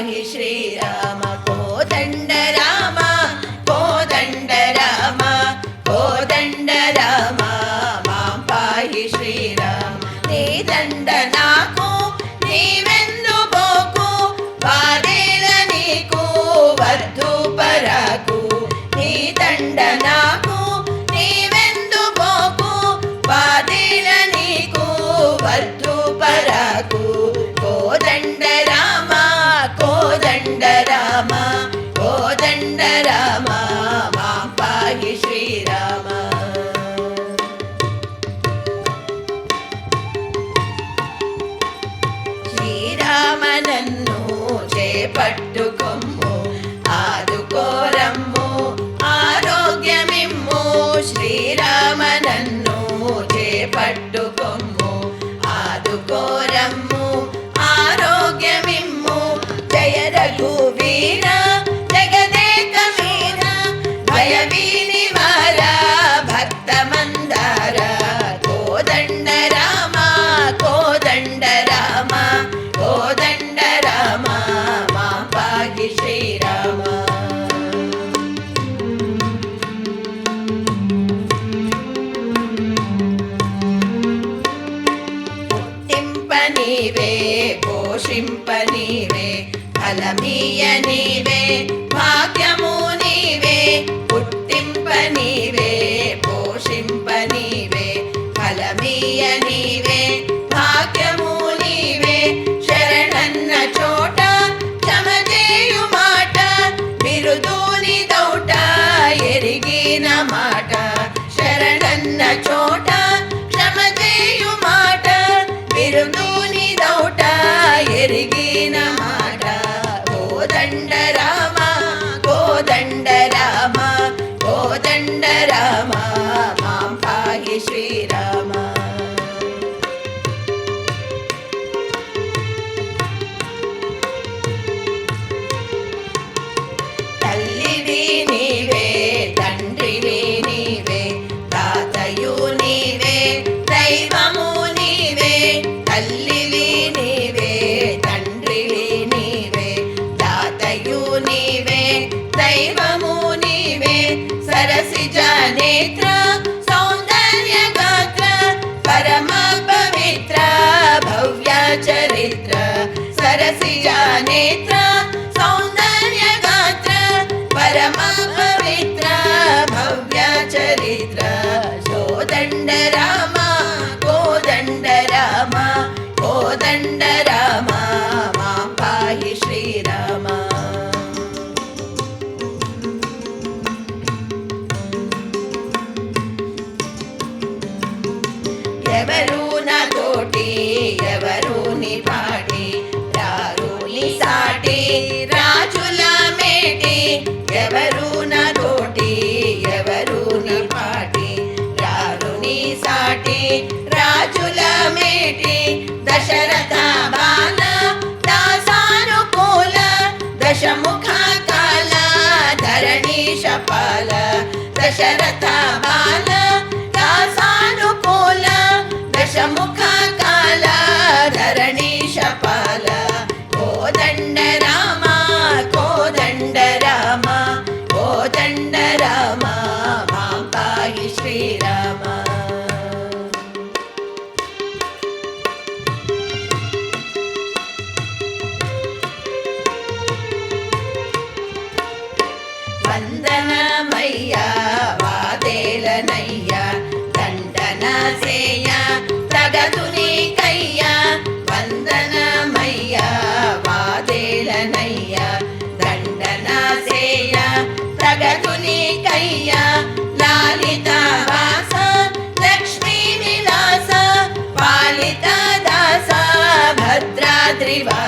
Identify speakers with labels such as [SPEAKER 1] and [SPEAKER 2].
[SPEAKER 1] पाहि श्रीराम कोदण्ड राम कोदण्ड राम कोदण्ड राम मां पाहि श्रीराम नी దండ నాకు నీవెందు పోకు వాదేల నీకు వద్దు పరకు నీ దండ నాకు నీవెందు పోకు వాదేల నీకు వద్దు పరకు కోదండ రామ కోదండ రామ కోదండ రామ మాం పాహి శ్రీరామ శ్రీరామనన్ను చేపట్టుకొమ్ము ఆదుకోరమ్ము ఆరోగ్యమిమ్ము శ్రీరామనన్ను చేపట్టుకొమ్ము ఆదుకోరమ్ము ఆరోగ్యమిమ్ము జయ రఘువీర జగదేక వీర భయవీని వార భక్త మందార కోదండ రామ కోదండ రామ కోదండ రామ మా పాహి శ్రీరామ పుట్టింపనీవే పోషింపనీవే ఫలమీయ నీవే భాగ్యము నీవే పుట్టింపనీవే పోషింపనీవే ఫలమీయ నీవే భాగ్యము నీవే శరణన్న చోట క్షమచేయు మాట బిరుదూని దౌట ఎరిగిన మాట శరణన్న చోట క్షమచేయు మాట బిరుదూని దౌట ఎరిగిన మాట కోదండ రామ కోదండ రామ కోదండ రామ మాం పాహి శ్రీరామ తల్లివి నీవే తండ్రివి నీవే తాతయు నీవే దైవము నీవే తల్లివి నీవే తండ్రివి నీవే తాతయు నీవే దైవము నీవే సరసిజ నేత్ర సౌందర్య గాత్ర పరమ పవిత్ర భవ్య చరిత్ర సరసిజ నేత్ర సౌందర్య గాత్ర పరమ పవిత్ర భవ్య చరిత్ర కోదండ రామ కోదండ రామ కోదండ రామ మాం పాహి శ్రీరామ ఎవరు నా తోటి ఎవరు నీ పాటి రారు నీ సాటి రాజుల మేటి ఎవరు నా తోటి ఎవరు నీ పాటి రారు నీ సాటి రాజుల మేటి దశరథ బాల దాసానుకూల దశముఖ కాల ధరణీశ పాల దశరథ బాల దాసానుకూల దశముఖ కాల ధరణీశ పాల కోదండ రామ కోదండ రామ కోదండ రామ మాం పాహి శ్రీరామ వందనమయ్యా వాదేలనయ్యా దండన సేయ ప్రగతు నీకయ్యా వందనమయ్యా వాదేలనయ్యా దండన సేయ ప్రగతు నీకయ్యా లాలిత వాస లక్ష్మీ విలాస పాలిత దాస భద్రాద్రివాస